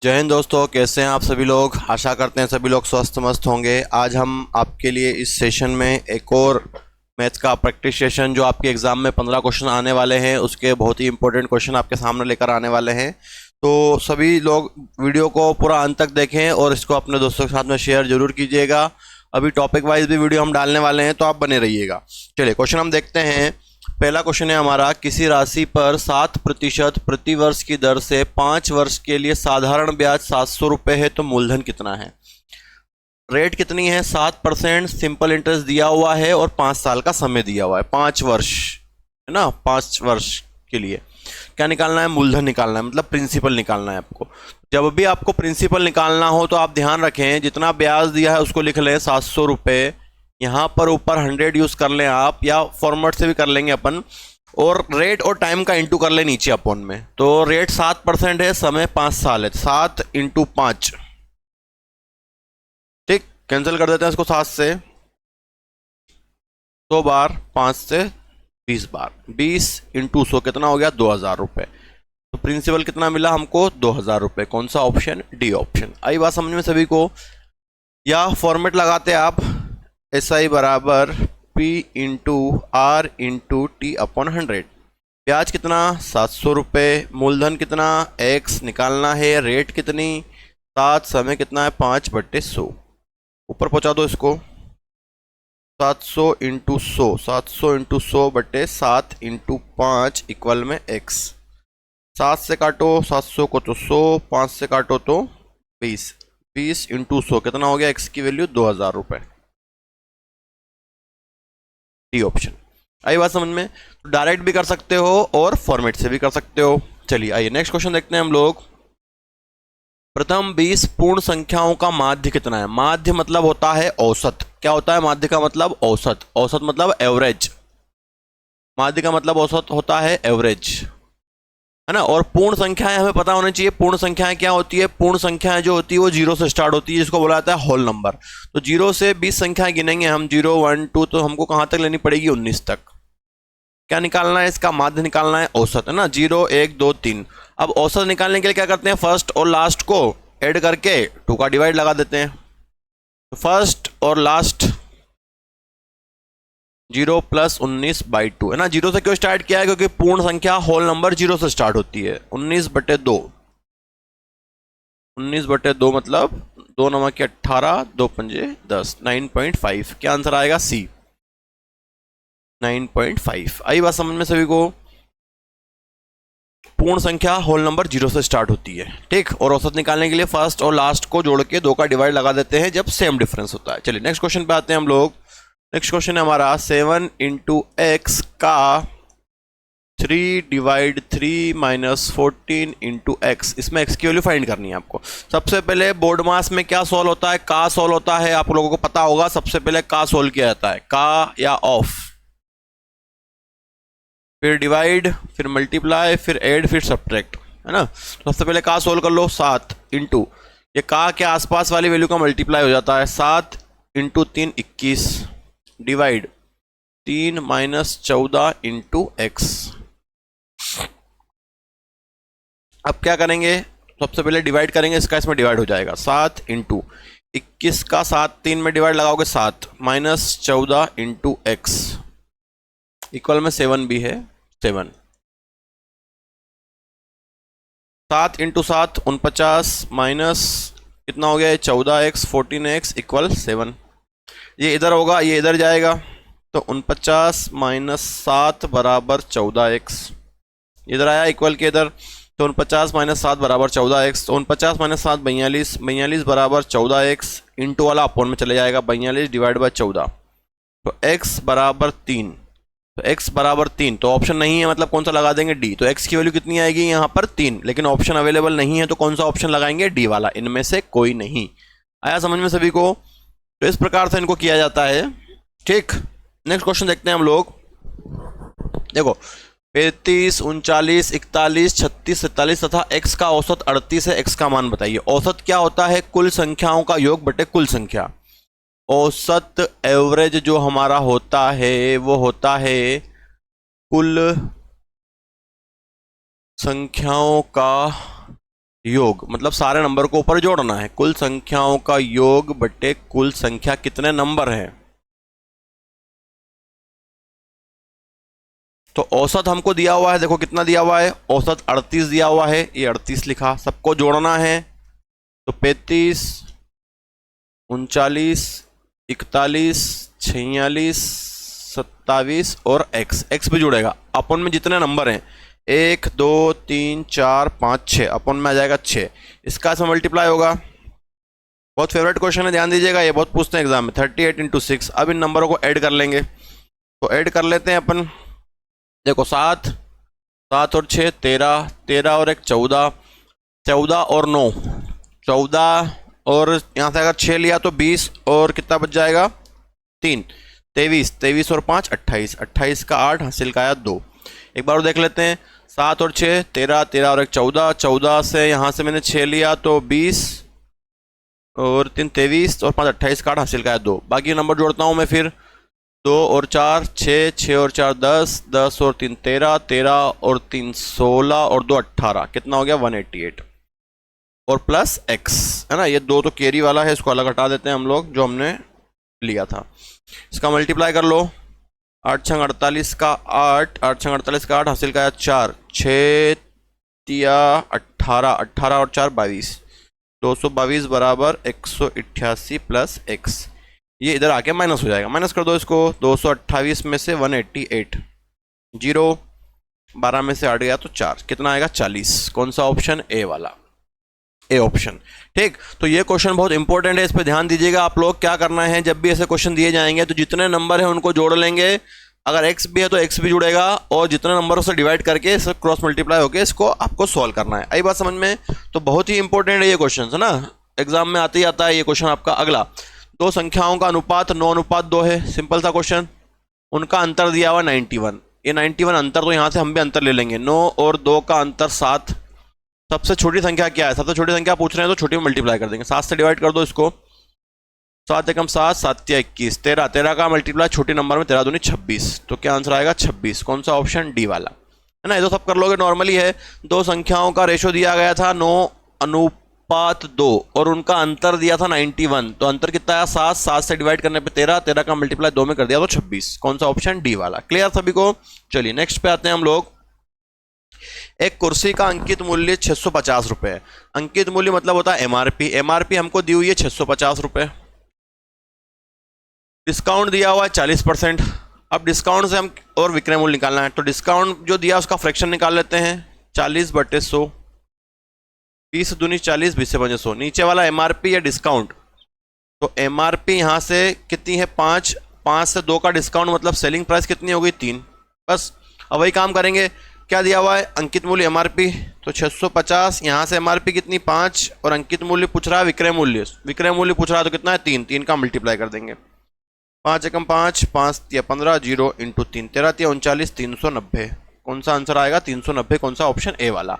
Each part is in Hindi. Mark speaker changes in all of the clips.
Speaker 1: जय हिंद दोस्तों, कैसे हैं आप सभी लोग। आशा करते हैं सभी लोग स्वस्थ मस्त होंगे। आज हम आपके लिए इस सेशन में एक और मैथ्स का प्रैक्टिस सेशन, जो आपके एग्जाम में 15 क्वेश्चन आने वाले हैं, उसके बहुत ही इंपॉर्टेंट क्वेश्चन आपके सामने लेकर आने वाले हैं। तो सभी लोग वीडियो को पूरा अंत तक देखें और इसको अपने दोस्तों के साथ में शेयर जरूर कीजिएगा। अभी टॉपिक वाइज भी वीडियो हम डालने वाले हैं, तो आप बने रहिएगा। चलिए क्वेश्चन हम देखते हैं। पहला क्वेश्चन है हमारा, किसी राशि पर 7% प्रति वर्ष की दर से 5 वर्ष के लिए साधारण ब्याज 700 रुपये है, तो मूलधन कितना है। रेट कितनी है, 7% सिंपल इंटरेस्ट दिया हुआ है और 5 साल का समय दिया हुआ है, 5 वर्ष है ना। 5 वर्ष के लिए क्या निकालना है, मूलधन निकालना है, मतलब प्रिंसिपल निकालना है आपको। जब भी आपको प्रिंसिपल निकालना हो तो आप ध्यान रखें, जितना ब्याज दिया है उसको लिख लें 700 रुपये। यहाँ पर ऊपर 100 यूज कर लें आप, या फॉर्मेट से भी कर लेंगे अपन, और रेट और टाइम का इंटू कर लें नीचे अपन में। तो रेट 7% है, समय 5 साल है, 7 × 5। ठीक, कैंसिल कर देते हैं इसको 7 से 100 बार, 5 से 20 बार, 20 × 100 कितना हो गया, 2000 रुपये। तो प्रिंसिपल कितना मिला हमको, 2000 रुपये। कौन सा ऑप्शन, डी ऑप्शन। आई बात समझ में सभी को। या फॉर्मेट लगाते आप, SI बराबर P × R × T/100। ब्याज कितना, 700 रुपये। मूलधन कितना, X निकालना है। रेट कितनी, 7। समय कितना है, 5/100। ऊपर पहुंचा दो इसको, 700 × 100, 700 × 100/7 × 5 इक्वल में X। 7 से काटो 700 को तो 100, 5 से काटो तो 20, 20 × 100 कितना हो गया, X की वैल्यू 2000 रुपये। D option. आई बात समझ में। तो डायरेक्ट भी कर सकते हो और फॉर्मेट से भी कर सकते हो। चलिए आइए नेक्स्ट क्वेश्चन देखते हैं हम लोग। प्रथम 20 पूर्ण संख्याओं का माध्य कितना है। माध्य मतलब होता है औसत। क्या होता है माध्य का मतलब, औसत। औसत मतलब एवरेज। माध्य का मतलब औसत होता है, एवरेज, है ना। और पूर्ण संख्याएं हमें पता होनी चाहिए। पूर्ण संख्याएं क्या होती है, पूर्ण संख्याएं जो होती है वो 0 से स्टार्ट होती है, जिसको बोला जाता है होल नंबर। तो 0 से 20 संख्याएं गिनेंगे हम, 0 1 2, तो हमको कहां तक लेनी पड़ेगी, 19 तक। क्या निकालना है, इसका माध्य निकालना है, औसत, है ना। 0 1 2 3। अब औसत निकालने के लिए क्या करते हैं, फर्स्ट और लास्ट को ऐड करके 2 का डिवाइड लगा देते हैं। तो फर्स्ट और लास्ट 0 + 19/2, है ना। 0 से क्यों स्टार्ट किया है, क्योंकि पूर्ण संख्या होल नंबर 0 से स्टार्ट होती है। 19/2, 19/2 मतलब 2 9 के 18, 2 पंजे 10, 9.5। क्या आंसर आएगा, सी, 9.5। आई बात समझ में सभी को। पूर्ण संख्या होल नंबर 0 से स्टार्ट होती है, ठीक। और औसत निकालने के लिए फर्स्ट और लास्ट को जोड़ के 2 का डिवाइड लगा देते हैं जब सेम डिफरेंस होता है। चलिए नेक्स्ट क्वेश्चन पे आते हैं हम लोग। नेक्स्ट क्वेश्चन है हमारा, 7 × x का 3/3 - 14 × x। इसमें x की वैल्यू फाइंड करनी है आपको। सबसे पहले बोर्ड मास में क्या सोल्व होता है, का सोल्व होता है। आप लोगों को पता होगा, सबसे पहले का सोल्व किया जाता है, का या ऑफ, फिर डिवाइड, फिर मल्टीप्लाई, फिर ऐड, फिर सब्ट्रैक्ट, है ना। तो सबसे पहले का सोल्व कर लो, 7 इंटू ये का के आसपास वाली वैल्यू का मल्टीप्लाई हो जाता है, 7 × 3 21, डिवाइड 3 - 14 × x। अब क्या करेंगे, सबसे पहले डिवाइड करेंगे, इसका इसमें डिवाइड हो जाएगा, 7 × 21 का 7 3 में डिवाइड लगाओगे 7, -14 × x इक्वल में 7 भी है, 7। 7 × 7 49, माइनस कितना हो गया, 14x 14x इक्वल 7। ये इधर होगा, ये इधर जाएगा, तो 49 - 7 बराबर 14x। इधर आया इक्वल के इधर, तो 49 - 7 बराबर 14x। तो 49 - 7 42, 42 बराबर 14x। इंटू वाला अपोन में चले जाएगा, 42 डिवाइड बाय 14, तो x बराबर 3। तो x बराबर 3, तो ऑप्शन नहीं है, मतलब कौन सा लगा देंगे, डी। तो x की वैल्यू कितनी आएगी यहाँ पर, 3। लेकिन ऑप्शन अवेलेबल नहीं है, तो कौन सा ऑप्शन लगाएंगे, डी वाला। इनमें से कोई नहीं। आया समझ में सभी को। तो इस प्रकार से इनको किया जाता है, ठीक। नेक्स्ट क्वेश्चन देखते हैं हम लोग। देखो 35 39 41 36 47 तथा x का औसत 38 है। x का मान बताइए। औसत क्या होता है, कुल संख्याओं का योग बटे कुल संख्या। औसत एवरेज जो हमारा होता है वो होता है कुल संख्याओं का योग मतलब सारे नंबर को ऊपर जोड़ना है, कुल संख्याओं का योग बटे कुल संख्या कितने नंबर हैं। तो औसत हमको दिया हुआ है, देखो कितना दिया हुआ है, औसत 38 दिया हुआ है, ये 38 लिखा, सबको जोड़ना है तो 35, 39, 41, 46, 27 और x भी जुड़ेगा। अपन में जितने नंबर हैं 1 2 3 4 5 6, अपन में आ जाएगा 6, इसका से मल्टीप्लाई होगा। बहुत फेवरेट क्वेश्चन है, ध्यान दीजिएगा, ये बहुत पूछते हैं एग्जाम में। 38 इंटू 6, अब इन नंबरों को ऐड कर लेंगे, तो ऐड कर लेते हैं अपन। देखो 7 7 और 6 13, 13 और 1 14, 14 और 9 14, और यहाँ से अगर 6 लिया तो 20, और कितना बच जाएगा 3, 23, 23 और 5 28, 28 का 8, हासिल का आया 2। एक बार और देख लेते हैं, 7 और 6 13, 13 और 1 14, 14 से यहाँ से मैंने 6 लिया तो 20, और 3 23 और 5 28 का 8, हासिल का आया 2। बाकी नंबर जोड़ता हूँ मैं फिर, 2 और 4 6, 6 और 4 10, 10 और 3 13, 13 और 3 16 और 2 18, कितना हो गया 188, और प्लस x है ना, ये 2 तो कैरी वाला है, इसको अलग हटा देते हैं हम लोग, जो हमने लिया था। इसका मल्टीप्लाई कर लो, 8 छंग 48 का 8, 8 छंग 48 का 8, हासिल का 4, 6 तिया 18, 18 और 4 22, 222 बराबर 188 प्लस x, ये इधर आके माइनस हो जाएगा, माइनस कर दो इसको, 228 में से 188, 0 12 में से 8 गया तो 4, कितना आएगा 40। कौन सा ऑप्शन, ए वाला, ए ऑप्शन। ठीक, तो ये क्वेश्चन बहुत इंपॉर्टेंट है, इस पर ध्यान दीजिएगा आप लोग। क्या करना है, जब भी ऐसे क्वेश्चन दिए जाएंगे तो जितने नंबर है उनको जोड़ लेंगे, अगर x भी है तो x भी जुड़ेगा, और जितने नंबरों से डिवाइड करके इसे क्रॉस मल्टीप्लाई होकर इसको आपको सॉल्व करना है। आई बात समझ में? तो बहुत ही इंपॉर्टेंट है ये क्वेश्चन, है ना, एग्जाम में आते ही आता है ये क्वेश्चन आपका। अगला, दो संख्याओं का अनुपात 9:2 है, सिंपल सा क्वेश्चन, उनका अंतर दिया हुआ 91, ये 91 अंतर, तो यहाँ से हम भी अंतर ले लेंगे, 9 और 2 का अंतर 7, सबसे छोटी संख्या क्या है, सबसे छोटी संख्या पूछ रहे हैं तो छोटी में मल्टीप्लाई कर देंगे, 7 से डिवाइड कर दो इसको, 7 एकम 7, 7 या 21, 13, 13 का मल्टीप्लाई छोटे नंबर में 13 दूनी 26, तो क्या आंसर आएगा 26। कौन सा ऑप्शन, डी वाला, है ना। ये तो सब कर लोगे, नॉर्मली है। दो संख्याओं का रेशो दिया गया था 9:2 और उनका अंतर दिया था 91, तो अंतर कितना है 7, 7 से डिवाइड करने पे 13, 13 का मल्टीप्लाई 2 में कर दिया तो 26। कौन सा ऑप्शन, डी वाला। क्लियर सभी को? चलिए नेक्स्ट पे आते हैं हम लोग। एक कुर्सी का अंकित मूल्य 650 रुपए है। अंकित मूल्य मतलब होता है एमआरपी, एमआरपी हमको दी हुई है 650 रुपए, डिस्काउंट दिया हुआ है 40%। अब डिस्काउंट से हम और विक्रय मूल्य निकालना है, तो डिस्काउंट जो दिया उसका फ्रैक्शन निकाल लेते हैं, 40/100, 20 दूनी 40, 20 से 100, नीचे वाला एमआरपी या डिस्काउंट, तो एमआरपी यहाँ से कितनी है 5, 5 से 2 का डिस्काउंट मतलब सेलिंग प्राइस कितनी हो गई 3, बस। अब वही काम करेंगे, क्या दिया हुआ है अंकित मूल्य एमआरपी, तो 650, यहाँ से एमआरपी कितनी 5, और अंकित मूल्य पूछ रहा है विक्रय मूल्य, विक्रय मूल्य पूछ रहा है तो कितना है 3, 3 का मल्टीप्लाई कर देंगे, 5 एकम 5, 5 या 15, 0 इंटू 3, 13 या 39, 390। कौन सा आंसर आएगा 390, कौन सा ऑप्शन, ए वाला।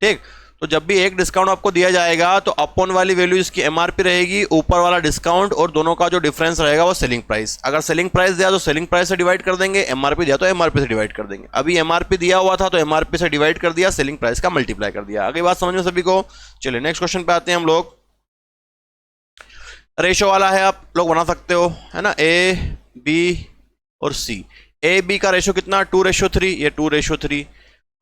Speaker 1: ठीक, तो जब भी एक डिस्काउंट आपको दिया जाएगा तो अपॉन वाली वैल्यू इसकी एमआरपी रहेगी, ऊपर वाला डिस्काउंट, और दोनों का जो डिफरेंस रहेगा वो सेलिंग प्राइस। अगर सेलिंग प्राइस दिया तो सेलिंग प्राइस से डिवाइड कर देंगे, एमआरपी दिया तो एमआरपी से डिवाइड कर देंगे। अभी एमआरपी दिया हुआ था तो एमआरपी से डिवाइड कर दिया, सेलिंग प्राइस का मल्टीप्लाई कर दिया। आगे बात समझ में सभी को? चलिए नेक्स्ट क्वेश्चन पे आते हैं हम लोग। रेशो वाला है, आप लोग बना सकते हो, है ना, ए बी और सी। ए बी का रेशो कितना 2:3, ये 2:3,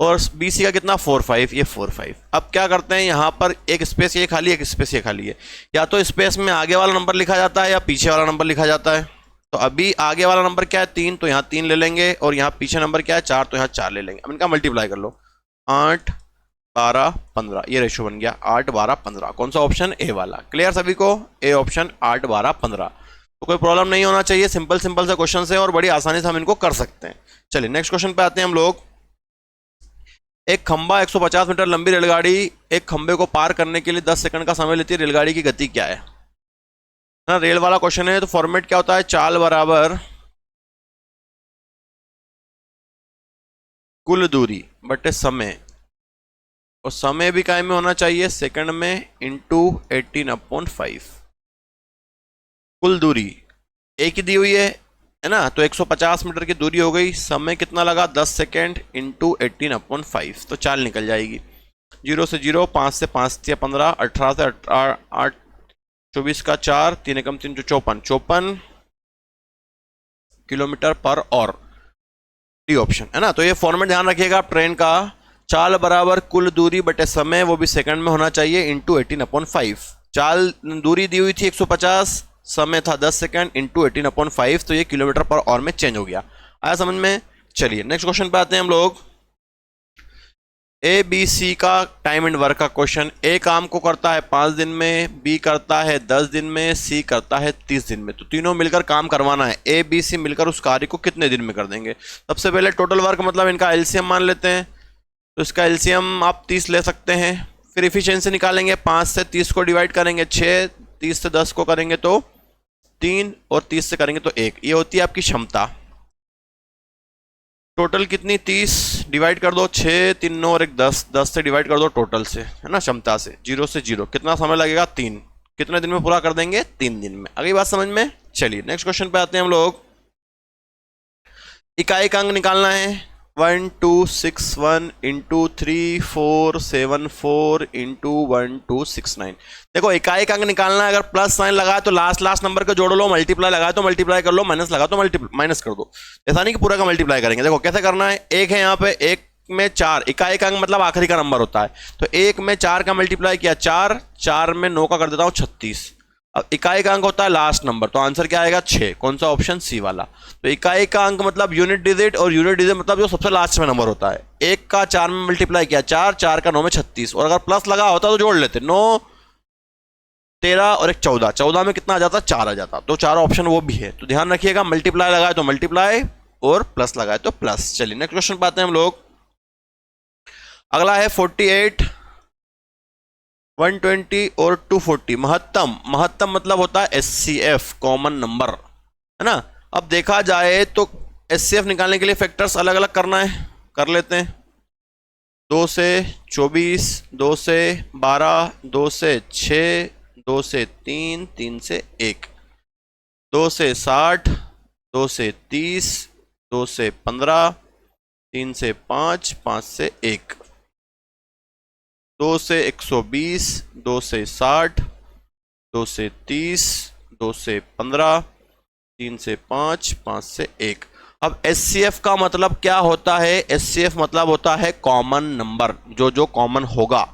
Speaker 1: और बी सी का कितना 4:5, ये 4:5। अब क्या करते हैं, यहाँ पर एक स्पेस ये खाली, एक स्पेस ये खाली है, या तो स्पेस में आगे वाला नंबर लिखा जाता है या पीछे वाला नंबर लिखा जाता है। तो अभी आगे वाला नंबर क्या है 3, तो यहाँ 3 ले लेंगे, और यहाँ पीछे नंबर क्या है 4, तो यहाँ 4 ले लेंगे। अब इनका मल्टीप्लाई कर लो, 8 12 15, ये रेशो बन गया 8 12 15। कौन सा ऑप्शन, ए वाला। क्लियर सभी को? A option 8 12 15। तो कोई प्रॉब्लम नहीं होना चाहिए, सिंपल सिंपल से क्वेश्चन है और बड़ी आसानी से हम इनको कर सकते हैं। चलिए नेक्स्ट क्वेश्चन पे आते हैं हम लोग। एक खंबा 150 मीटर लंबी रेलगाड़ी एक खंबे को पार करने के लिए 10 सेकंड का समय लेती है, रेलगाड़ी की गति क्या है ना, रेल वाला क्वेश्चन है। तो फॉर्मेट क्या होता है, चाल बराबर कुल दूरी बटे समय, और समय भी काय में होना चाहिए सेकंड में, इंटू 18/5। कुल दूरी एक ही दी हुई है ना, तो 150 मीटर की दूरी हो गई, समय कितना लगा 10 सेकेंड, इंटू 18/5, तो चाल निकल जाएगी। 0 से 0, 5 से 5 या 15, 18 से 8, 24 का 4, 3 एकम 3, 54 किलोमीटर पर और डी ऑप्शन है ना। तो ये फॉर्मेट ध्यान रखिएगा आप ट्रेन का। चाल बराबर कुल दूरी बटे समय, वो भी सेकंड में होना चाहिए, इंटू 18/5। चाल दूरी दी हुई थी 150, समय था 10 सेकंड, इंटू 18/5, तो ये किलोमीटर पर और में चेंज हो गया। आया समझ में? चलिए नेक्स्ट क्वेश्चन पे आते हैं हम लोग। ए बी सी का टाइम एंड वर्क का क्वेश्चन। ए काम को करता है 5 दिन में, बी करता है 10 दिन में, सी करता है 30 दिन में। तो तीनों मिलकर काम करवाना है। ए बी सी मिलकर उस कार्य को कितने दिन में कर देंगे? सबसे पहले टोटल वर्क मतलब इनका एलसीएम मान लेते हैं। तो इसका एलसीएम आप 30 ले सकते हैं। फिर इफिशियंसी निकालेंगे, 5 से 30 को डिवाइड करेंगे 6, 30 से 10 को करेंगे तो 3, और 30 से करेंगे तो 1। ये होती है आपकी क्षमता। टोटल कितनी? 30 डिवाइड कर दो 6, 3 9 और 1 10, 10 से डिवाइड कर दो टोटल से, है ना, क्षमता से। 0 से 0 कितना समय लगेगा? 3। कितने दिन में पूरा कर देंगे? 3 दिन में। अगली बात समझ में? चलिए नेक्स्ट क्वेश्चन पे आते हैं हम लोग। इकाई का अंक निकालना है। 1261 इंटू 3474 इंटू 1269। देखो इकाई का अंक निकालना है, अगर प्लस साइन लगाए तो लास्ट नंबर को जोड़ लो, मल्टीप्लाई लगाए तो मल्टीप्लाई कर लो, माइनस लगा तो माइनस कर दो। ऐसा नहीं कि पूरा का मल्टीप्लाई करेंगे। देखो कैसे करना है। एक है यहाँ पे, एक में 4, इकाई का अंक मतलब आखिरी का नंबर होता है। तो 1 में 4 का मल्टीप्लाई किया 4, 4 में 9 का कर देता हूँ 36। अब इकाई का अंक होता है लास्ट नंबर, तो आंसर क्या आएगा? 6। कौन सा? ऑप्शन सी वाला। तो इकाई का अंक मतलब यूनिट डिजिट, और यूनिट डिजिट मतलब जो सबसे लास्ट में नंबर होता है। 1 का 4 में मल्टीप्लाई किया 4, 4 का 9 में 36, और अगर प्लस लगा होता तो जोड़ लेते, 9 13 और 1 14, 14 में कितना आ जाता? 4 आ जाता। तो 4 ऑप्शन वो भी है। तो ध्यान रखिएगा, मल्टीप्लाई लगाए तो मल्टीप्लाई और प्लस लगाए तो प्लस। चलिए नेक्स्ट क्वेश्चन पे आते हैं हम लोग। अगला है 48, 120 और 240। महत्तम मतलब होता है एचसीएफ, कॉमन नंबर, है ना। अब देखा जाए तो एचसीएफ निकालने के लिए फैक्टर्स अलग अलग करना है, कर लेते हैं। 2 से 24, 2 से 12, 2 से 6, 2 से 3, 3 से 1, 2 से 60, 2 से 30, 2 से 15, 3 से 5, 5 से 1, 2 से 120, 2 से 60, 2 से 30, 2 से 15, 3 से 5, 5 से 1। अब एचसीएफ का मतलब क्या होता है? एचसीएफ मतलब होता है कॉमन नंबर, जो कॉमन होगा।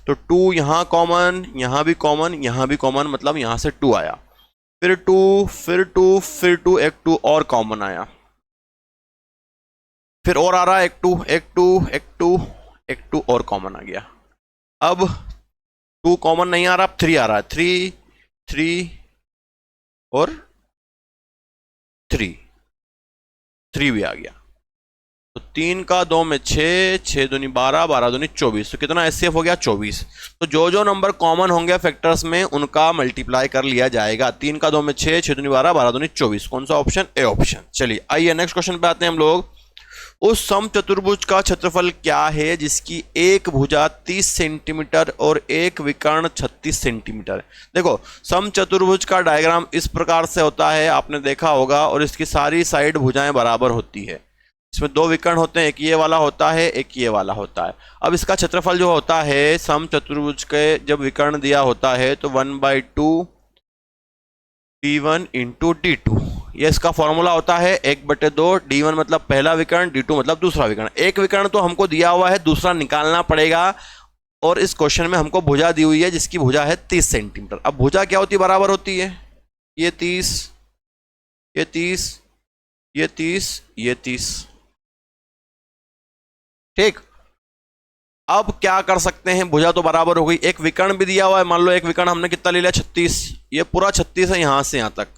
Speaker 1: तो 2 यहाँ कॉमन, यहाँ भी कॉमन, यहाँ भी कॉमन, मतलब यहाँ से 2 आया, फिर 2, फिर 2, फिर 2, एक 2 और कॉमन आया, फिर और आ रहा है एक 2, एक 2, एक 2, एक 2 और कॉमन आ गया। अब 2 कॉमन नहीं आ रहा, अब 3 आ रहा है, 3, 3 और 3, 3 भी आ गया। तो 3 का 2 में 6, 6 दूनी 12, 12 दूनी 24। तो कितना एचसीएफ हो गया? 24। तो जो नंबर कॉमन होंगे फैक्टर्स में उनका मल्टीप्लाई कर लिया जाएगा। 3 का 2 में 6, 6 दूनी 12, 12 दूनी 24। कौन सा ऑप्शन? A option. चलिए आइए नेक्स्ट क्वेश्चन पे आते हैं हम लोग। उस समचतुर्भुज का क्षेत्रफल क्या है जिसकी एक भुजा 30 सेंटीमीटर और एक विकर्ण 36 सेंटीमीटर है? देखो समचतुर्भुज का डायग्राम इस प्रकार से होता है, आपने देखा होगा, और इसकी सारी साइड भुजाएं बराबर होती है। इसमें 2 विकर्ण होते हैं, एक ये वाला होता है, एक ये वाला होता है। अब इसका क्षेत्रफल जो होता है समचतुर्भुज के, जब विकर्ण दिया होता है तो 1/2 d1 इंटू d2, ये इसका फॉर्मूला होता है 1/2। d1 मतलब पहला विकर्ण, d2 मतलब दूसरा विकर्ण। एक विकर्ण तो हमको दिया हुआ है, दूसरा निकालना पड़ेगा। और इस क्वेश्चन में हमको भुजा दी हुई है जिसकी भुजा है 30 सेंटीमीटर। अब भुजा क्या होती है? बराबर होती है, ये 30, ये 30, ये 30, ये 30, ठीक। अब क्या कर सकते हैं? भुजा तो बराबर हो गई, एक विकर्ण भी दिया हुआ है। मान लो एक विकर्ण हमने कितना ले लिया? 36। ये पूरा 36 है, यहां से यहां तक,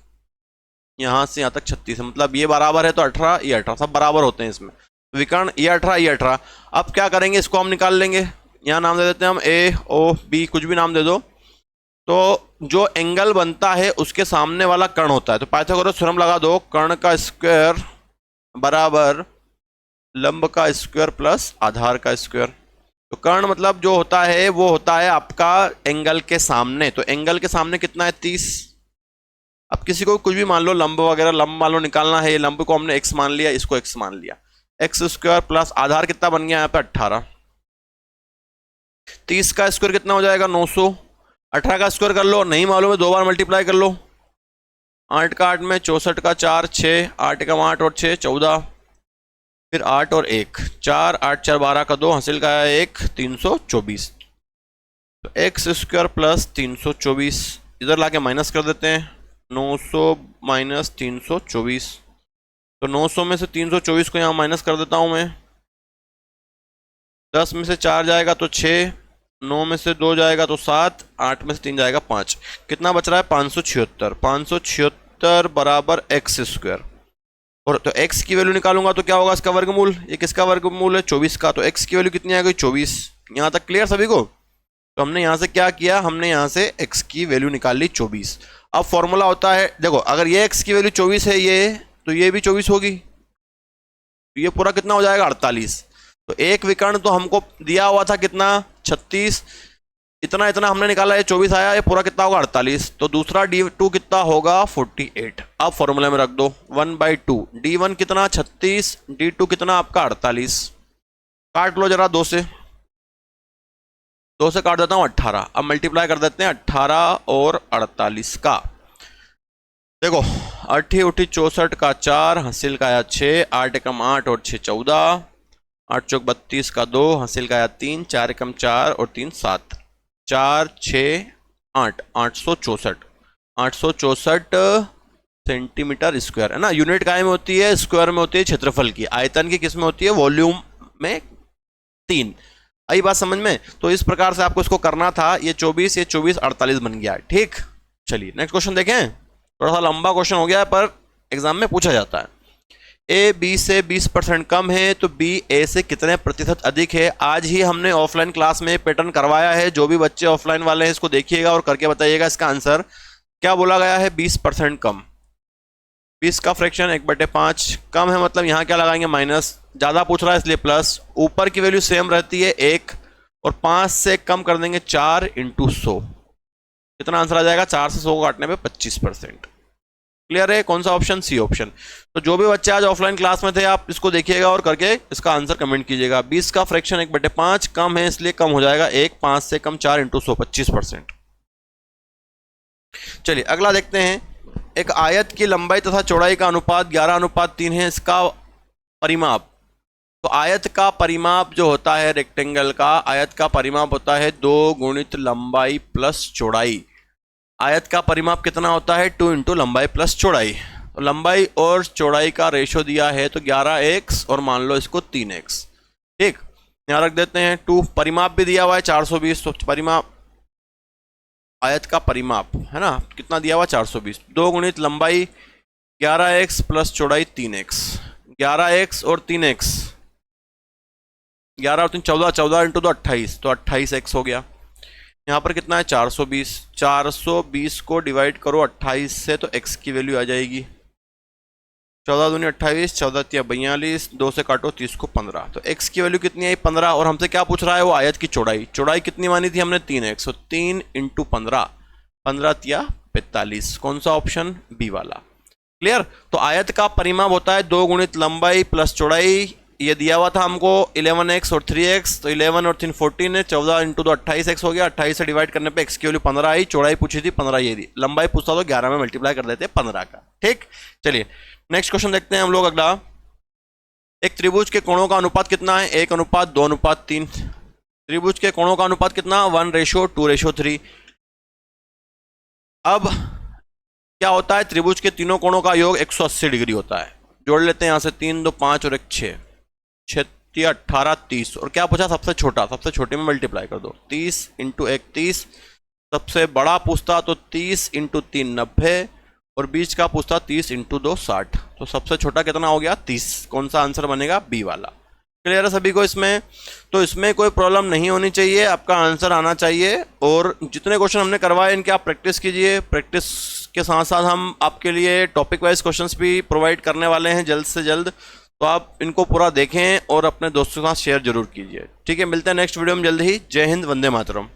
Speaker 1: यहां से यहां तक 36 है, मतलब ये बराबर है तो 18, ये 18, सब बराबर होते हैं इसमें। विकर्ण ये 18, ये 18। अब क्या करेंगे? इसको हम निकाल लेंगे। यहाँ नाम दे देते हैं हम ए ओ बी, कुछ भी नाम दे दो। तो जो एंगल बनता है उसके सामने वाला कर्ण होता है। तो पाइथागोरस थ्योरम लगा दो, कर्ण का स्क्वायर बराबर लंब का स्क्वायर प्लस आधार का स्क्वायर। तो कर्ण मतलब जो होता है वो होता है आपका एंगल के सामने। तो एंगल के सामने कितना है? 30। अब किसी को कुछ भी मान लो, लंब वगैरह, लंब मान लो निकालना है, लंब को हमने x मान लिया, इसको x मान लिया, x स्क्वायर प्लस आधार कितना बन गया यहाँ पे? 18। 30 का स्क्वायर कितना हो जाएगा 900। 18 का स्क्वायर कर लो, नहीं मालूम है 2 बार मल्टीप्लाई कर लो। 8 का 8 में 64 का 4 6, 8 का 8 और 6 14, फिर 8 और 1 4, 8 4 12 का 2 हासिल का 1 324। तो एक्स स्क्वायर प्लस 324 इधर लाके माइनस कर देते हैं। 900 माइनस 324, तो 900 में से 324 को यहाँ माइनस कर देता हूँ मैं। 10 में से 4 जाएगा तो 6, 9 में से 2 जाएगा तो 7, 8 में से 3 जाएगा 5। कितना बच रहा है 576। 576 बराबर एक्स स्क्वायर। और तो x की वैल्यू निकालूंगा तो क्या होगा इसका वर्गमूल। ये किसका वर्गमूल है 24 का, तो x की वैल्यू कितनी आ गई 24। यहाँ तक क्लियर सभी को। तो हमने यहाँ से क्या किया, हमने यहाँ से x की वैल्यू निकाल ली 24। अब फॉर्मूला होता है, देखो अगर ये x की वैल्यू 24 है ये, तो ये भी 24 होगी, तो ये पूरा कितना हो जाएगा 48। तो एक विकर्ण तो हमको दिया हुआ था कितना 36, इतना इतना हमने निकाला, ये 24 आया, ये पूरा कितना होगा 48। तो दूसरा d2 कितना होगा 48। अब फॉर्मूले में रख दो 1/2, d1 कितना 36, d2 कितना आपका 48। काट लो जरा 2 से काट देता हूं 18। अब मल्टीप्लाई कर देते हैं 18 और 48 का। देखो 8 उठी 64 का 4 हासिल का आया 6, 8 एकम 8 और 6 14, 8 चौक 32 का 2 हासिल का आया 3, 4 एकम 4 और 3 7, 4 6 8, 864 सेंटीमीटर स्क्वायर है ना। यूनिट काय में होती है, स्क्वायर में होती है क्षेत्रफल की। आयतन की किस में होती है, वॉल्यूम में 3। आई बात समझ में। तो इस प्रकार से आपको इसको करना था। ये 24 ये 24 48 बन गया। ठीक, चलिए नेक्स्ट क्वेश्चन देखें। थोड़ा सा लंबा क्वेश्चन हो गया है पर एग्जाम में पूछा जाता है। ए बी से 20% कम है तो बी ए से कितने प्रतिशत अधिक है। आज ही हमने ऑफलाइन क्लास में पैटर्न करवाया है। जो भी बच्चे ऑफलाइन वाले हैं इसको देखिएगा और करके बताइएगा इसका आंसर क्या बोला गया है। 20% कम, 20 का फ्रैक्शन 1/5 कम है, मतलब यहाँ क्या लगाएंगे माइनस, ज़्यादा पूछ रहा है इसलिए प्लस। ऊपर की वैल्यू सेम रहती है 1 और 5 से कम कर देंगे 4 × 100। कितना आंसर आ जाएगा 4 से 100 को काटने पे 25%। क्लियर है, कौन सा ऑप्शन, सी ऑप्शन। तो जो भी बच्चे आज ऑफलाइन क्लास में थे आप इसको देखिएगा और करके इसका आंसर कमेंट कीजिएगा। 20 का फ्रैक्शन 1/5 कम है इसलिए कम हो जाएगा 1, 5 से कम 4 × 100 25%। चलिए अगला देखते हैं। एक आयत की लंबाई तथा चौड़ाई का अनुपात 11:3 है, इसका परिमाप। तो आयत का परिमाप जो होता है रेक्टेंगल का, आयत का परिमाप होता है 2 × लंबाई प्लस चौड़ाई। आयत का परिमाप कितना होता है 2 × लंबाई प्लस चौड़ाई। तो लंबाई और चौड़ाई का रेशो दिया है तो 11x और मान लो इसको 3x। ठीक, यहाँ रख देते हैं 2। परिमाप भी दिया हुआ है 420। तो परिमाप, आयत का परिमाप है ना, कितना दिया हुआ 420। 2 × लंबाई 11x प्लस चौड़ाई 3x। 11x और 3x, 11 और 3 14, 14 × 2 28, तो 28x हो गया। यहाँ पर कितना है 420। 420 को डिवाइड करो 28 से तो x की वैल्यू आ जाएगी 14 दूनी 28, 14 तिया 42, 2 से काटो 30 को 15। तो x की वैल्यू कितनी आई 15। और हमसे क्या पूछ रहा है वो आयत की चौड़ाई। चौड़ाई कितनी मानी थी हमने 3x, तो 3 × 15, 15 तिया 45। कौन सा ऑप्शन, बी वाला। क्लियर। तो आयत का परिमाप होता है 2 × लंबाई प्लस चौड़ाई। ये दिया हुआ था हमको 11x और 3x, तो 11 और 3 14 है, 14 × 2 28x हो गया। 28 से डिवाइड करने पे x की वैल्यू 15 आई। चौड़ाई पूछी थी 15 ये दी, लंबाई पूछता तो 11 में मल्टीप्लाई कर देते 15 का। ठीक, चलिए नेक्स्ट क्वेश्चन देखते हैं हम लोग। अगला, एक त्रिभुज के कोणों का अनुपात कितना है 1:2:3। त्रिभुज के कोणों का अनुपात कितना 1:2:3। अब क्या होता है, त्रिभुज के तीनों कोणों का योग 180 डिग्री होता है। जोड़ लेते हैं यहाँ से 3 2 5 और 1 6, 6 3 18 30। और क्या पूछा सबसे छोटा, सबसे छोटे में मल्टीप्लाई कर दो 30 × 1 30। सबसे बड़ा पूछता तो 30 × 3 90 और बीच का पूछता 30 × 2 60। तो सबसे छोटा कितना हो गया 30। कौन सा आंसर बनेगा, बी वाला। क्लियर है सभी को इसमें। तो इसमें कोई प्रॉब्लम नहीं होनी चाहिए, आपका आंसर आना चाहिए। और जितने क्वेश्चन हमने करवाए इनके आप प्रैक्टिस कीजिए। प्रैक्टिस के साथ साथ हम आपके लिए टॉपिक वाइज क्वेश्चंस भी प्रोवाइड करने वाले हैं जल्द से जल्द। तो आप इनको पूरा देखें और अपने दोस्तों के साथ शेयर जरूर कीजिए। ठीक है, मिलते हैं नेक्स्ट वीडियो में जल्द ही। जय हिंद, वंदे मातरम।